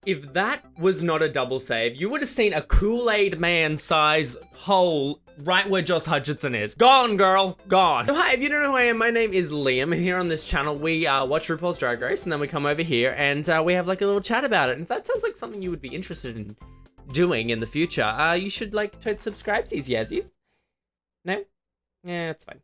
If that was not a double save, you would have seen a Kool-Aid man size hole right where Josh Hutcherson is. Gone, girl, gone. So hi, if you don't know who I am, my name is Liam, and here on this channel, we watch RuPaul's Drag Race, and then we come over here, and we have like a little chat about it. And if that sounds like something you would be interested in doing in the future, you should like totes subscribe, yazzies. No? Yeah, it's fine.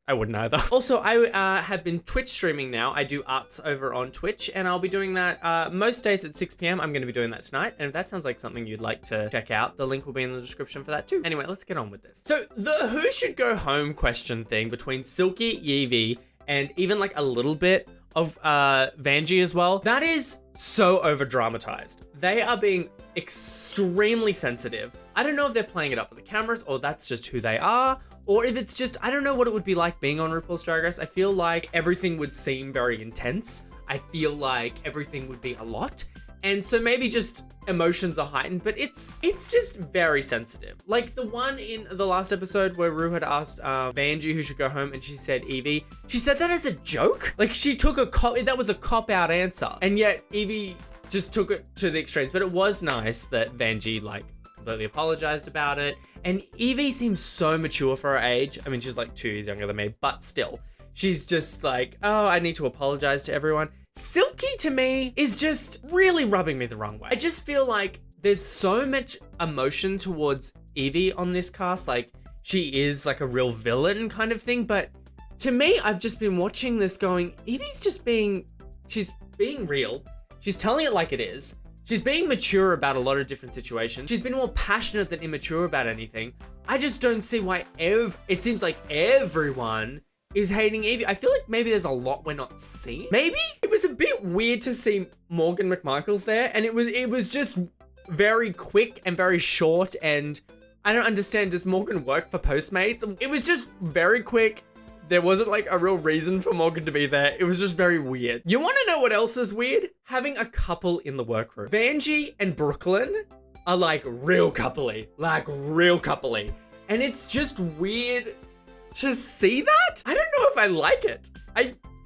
I wouldn't either. Also, I have been Twitch streaming now. I do arts over on Twitch, and I'll be doing that most days at 6 p.m. I'm going to be doing that tonight, and if that sounds like something you'd like to check out, the link will be in the description for that too. Anyway, let's get on with this. So, the who should go home question thing between Silky, Yvie, and even like a little bit of Vanjie as well, that is so over-dramatized. They are being extremely sensitive. I don't know if they're playing it up for the cameras, or that's just who they are, or if it's just, I don't know what it would be like being on RuPaul's Drag Race. I feel like everything would seem very intense. I feel like everything would be a lot. And so maybe just emotions are heightened, but it's just very sensitive. Like the one in the last episode where Ru had asked Vanjie who should go home, and she said Yvie. She said that as a joke. Like she took that was a cop-out answer. And yet Yvie just took it to the extremes. But it was nice that Vanjie like completely apologized about it. And Yvie seems so mature for her age. I mean, she's like 2 years younger than me, but still. She's just like, oh, I need to apologize to everyone. Silky to me is just really rubbing me the wrong way. I just feel like there's so much emotion towards Yvie on this cast. Like she is like a real villain kind of thing. But to me, I've just been watching this going, Yvie's just she's being real. She's telling it like it is. She's being mature about a lot of different situations. She's been more passionate than immature about anything. I just don't see why it seems like everyone is hating Yvie. I feel like maybe there's a lot we're not seeing. Maybe? It was a bit weird to see Morgan McMichaels there, and it was just very quick and very short, and I don't understand, does Morgan work for Postmates? It was just very quick. There wasn't like a real reason for Morgan to be there. It was just very weird. You want to know what else is weird? Having a couple in the workroom. Vanjie and Brooklyn are like real coupley. And it's just weird to see that. I don't know if I like it.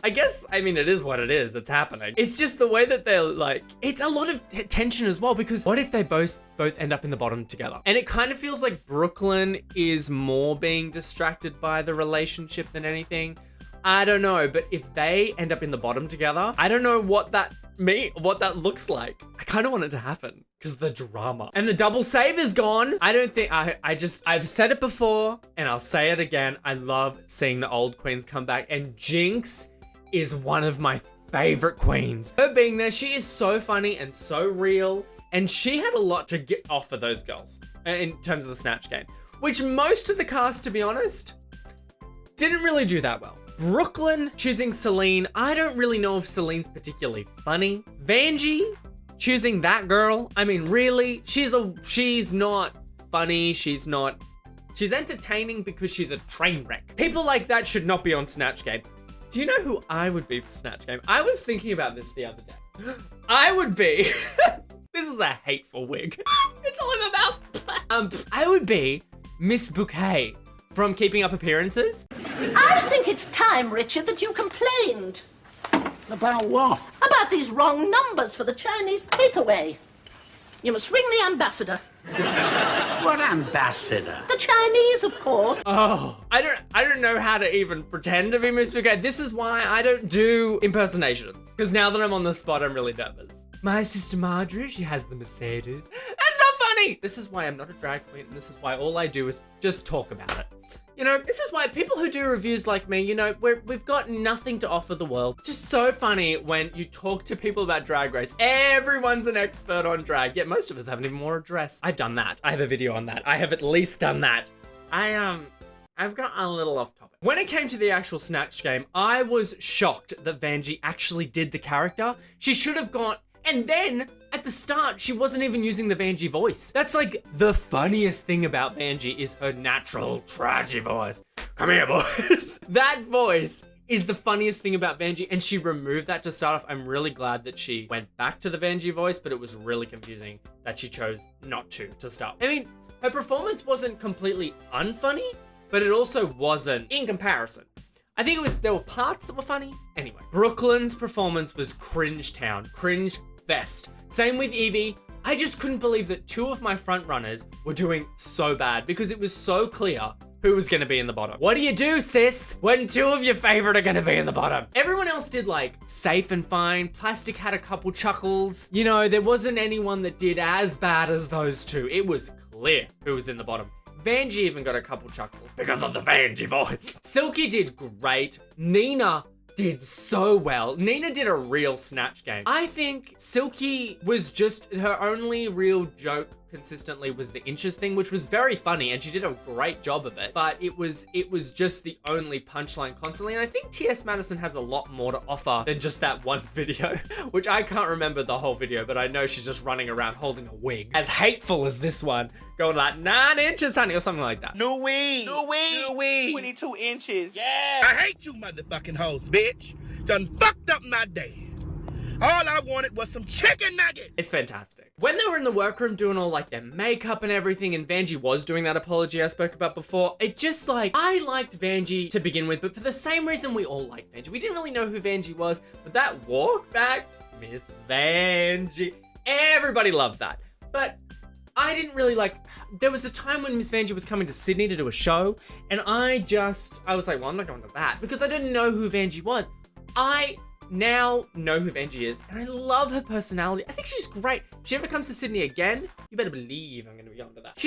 I guess, I mean, it is what it is. It's happening. It's just the way that they're like, it's a lot of tension as well, because what if they both end up in the bottom together? And it kind of feels like Brooklyn is more being distracted by the relationship than anything. I don't know, but if they end up in the bottom together, I don't know what that looks like. I kind of want it to happen because the drama. And the double save is gone. I don't think, I've said it before and I'll say it again. I love seeing the old queens come back, and Jinx is one of my favorite queens. Her being there, she is so funny and so real, and she had a lot to get off of those girls in terms of the Snatch Game, which most of the cast, to be honest, didn't really do that well. Brooklyn choosing Celine, I don't really know if Celine's particularly funny. Vanjie choosing that girl, I mean, really, she's not funny, she's entertaining because she's a train wreck. People like that should not be on Snatch Game. Do you know who I would be for Snatch Game? I was thinking about this the other day. I would be, this is a hateful wig. It's all in my mouth. I would be Miss Bouquet from Keeping Up Appearances. I think it's time, Richard, that you complained. About what? About these wrong numbers for the Chinese takeaway. You must ring the ambassador. What ambassador? The Chinese, of course. Oh, I don't know how to even pretend to be Miss Bouquet. This is why I don't do impersonations. Because now that I'm on the spot, I'm really nervous. My sister Marjorie, she has the Mercedes. That's not funny! This is why I'm not a drag queen, and this is why all I do is just talk about it. You know, this is why people who do reviews like me, you know, we've got nothing to offer the world. It's just so funny when you talk to people about Drag Race. Everyone's an expert on drag, yet most of us haven't even worn a dress. I've done that. I have a video on that. I have at least done that. I've got a little off topic. When it came to the actual Snatch Game, I was shocked that Vanjie actually did the character. She should have gone, and then at the start, she wasn't even using the Vanjie voice. That's like the funniest thing about Vanjie is her natural tragedy voice. Come here, boys. That voice is the funniest thing about Vanjie, and she removed that to start off. I'm really glad that she went back to the Vanjie voice, but it was really confusing that she chose not to start. I mean, her performance wasn't completely unfunny, but it also wasn't in comparison. I think there were parts that were funny. Anyway, Brooklyn's performance was cringe town. Cringe fest. Same with Yvie. I just couldn't believe that two of my front runners were doing so bad because it was so clear who was gonna be in the bottom. What do you do, sis, when two of your favorite are gonna be in the bottom? Everyone else did like safe and fine. Plastic had a couple chuckles. You know, there wasn't anyone that did as bad as those two. It was clear who was in the bottom. Vanjie even got a couple chuckles because of the Vanjie voice. Silky did great. Nina did so well. Nina did a real Snatch Game. I think Silky was just, her only real joke consistently was the inches thing, which was very funny, and she did a great job of it, but it was just the only punchline constantly, and I think T.S. Madison has a lot more to offer than just that one video, which I can't remember the whole video, but I know she's just running around holding a wig, as hateful as this one, going like 9 inches, honey, or something like that. New wig. 22 inches. Yeah. I hate you motherfucking hoes, bitch. Done fucked up my day. All I wanted was some chicken nuggets. It's fantastic. When they were in the workroom doing all like their makeup and everything, and Vanjie was doing that apology I spoke about before, it just like, I liked Vanjie to begin with, but for the same reason we all liked Vanjie. We didn't really know who Vanjie was, but that walk back, Miss Vanjie, everybody loved that. But I didn't really like, there was a time when Miss Vanjie was coming to Sydney to do a show, and I was like, well, I'm not going to that, because I didn't know who Vanjie was. I now know who Vanjie is, and I love her personality. I think she's great. If she ever comes to Sydney again, you better believe I'm gonna be on to that.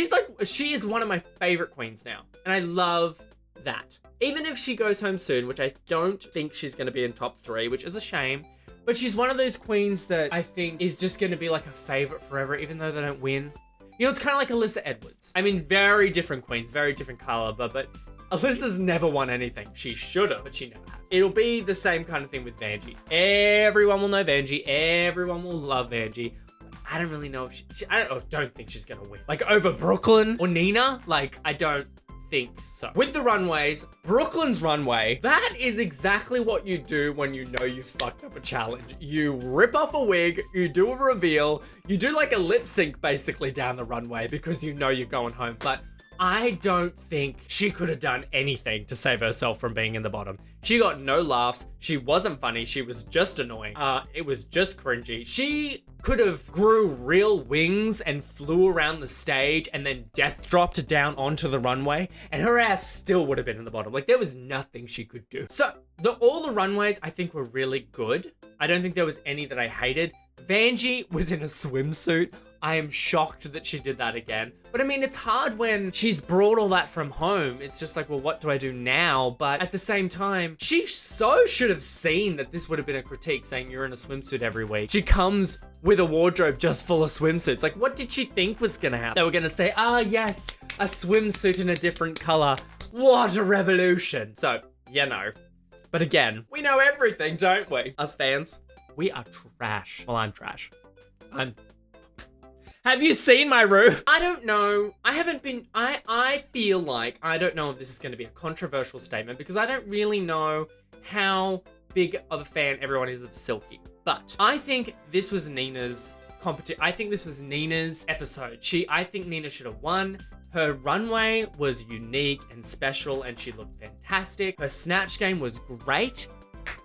She is one of my favorite queens now, and I love that. Even if she goes home soon, which I don't think she's gonna be in top 3, which is a shame, but she's one of those queens that I think is just gonna be like a favorite forever, even though they don't win. You know, it's kind of like Alyssa Edwards. I mean, very different queens, very different caliber, but Alyssa's never won anything. She should have, but she never has. It'll be the same kind of thing with Vanjie. Everyone will know Vanjie. Everyone will love Vanjie. But I don't really know if I don't think she's gonna win. Like over Brooklyn or Nina, like I don't think so. With the runways, Brooklyn's runway, that is exactly what you do when you know you fucked up a challenge. You rip off a wig, you do a reveal, you do like a lip sync basically down the runway because you know you're going home. But I don't think she could have done anything to save herself from being in the bottom. She got no laughs. She wasn't funny. She was just annoying. It was just cringy. She could have grew real wings and flew around the stage and then death dropped down onto the runway, and her ass still would have been in the bottom. Like, there was nothing she could do. So all the runways I think were really good. I don't think there was any that I hated. Vanjie was in a swimsuit. I am shocked that she did that again. But I mean, it's hard when she's brought all that from home. It's just like, well, what do I do now? But at the same time, she so should have seen that this would have been a critique saying you're in a swimsuit every week. She comes with a wardrobe just full of swimsuits. Like, what did she think was gonna happen? They were gonna say, ah, yes, a swimsuit in a different color. What a revolution. So, you know. But again, we know everything, don't we? Us fans, we are trash. Well, I'm trash. Have you seen my room? I don't know. I feel like, I don't know if this is going to be a controversial statement because I don't really know how big of a fan everyone is of Silky. But I think this was Nina's competition. I think this was Nina's episode. I think Nina should have won. Her runway was unique and special and she looked fantastic. Her Snatch Game was great.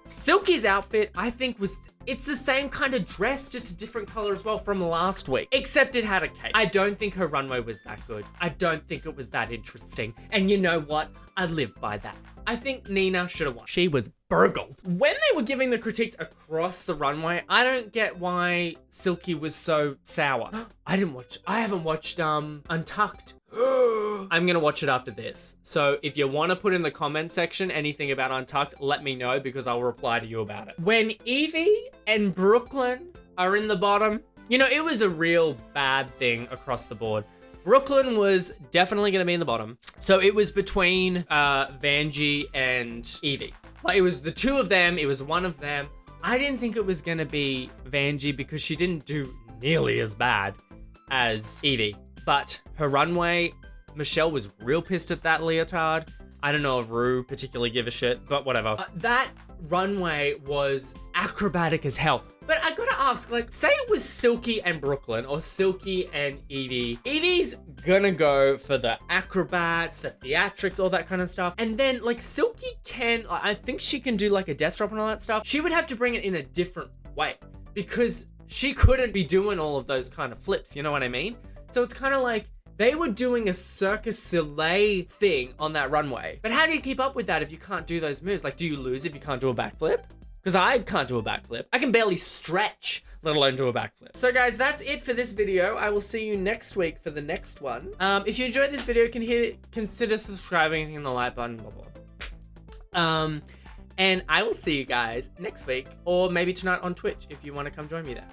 Silky's outfit, I think, it's the same kind of dress, just a different color as well from last week, except it had a cape. I don't think her runway was that good. I don't think it was that interesting. And you know what? I live by that. I think Nina should have won. She was burgled. When they were giving the critiques across the runway, I don't get why Silky was so sour. I haven't watched Untucked. I'm gonna watch it after this. So if you want to put in the comment section anything about Untucked, let me know because I'll reply to you about it. When Yvie and Brooklyn are in the bottom, you know, it was a real bad thing across the board. Brooklyn was definitely gonna be in the bottom. So it was between Vanjie and Yvie. Like, it was the two of them, it was one of them. I didn't think it was gonna be Vanjie because she didn't do nearly as bad as Yvie. But her runway, Michelle was real pissed at that leotard. I don't know if Ru particularly give a shit, but whatever. That runway was acrobatic as hell. But I gotta ask, like, say it was Silky and Brooklyn or Silky and Yvie. Yvie's gonna go for the acrobats, the theatrics, all that kind of stuff. And then, like, Silky I think she can do like a death drop and all that stuff. She would have to bring it in a different way because she couldn't be doing all of those kind of flips, you know what I mean? So it's kind of like they were doing a Cirque Soleil thing on that runway. But how do you keep up with that if you can't do those moves? Like, do you lose if you can't do a backflip? Because I can't do a backflip. I can barely stretch, let alone do a backflip. So guys, that's it for this video. I will see you next week for the next one. If you enjoyed this video, consider subscribing, hitting the like button, blah, blah. And I will see you guys next week, or maybe tonight on Twitch if you want to come join me there.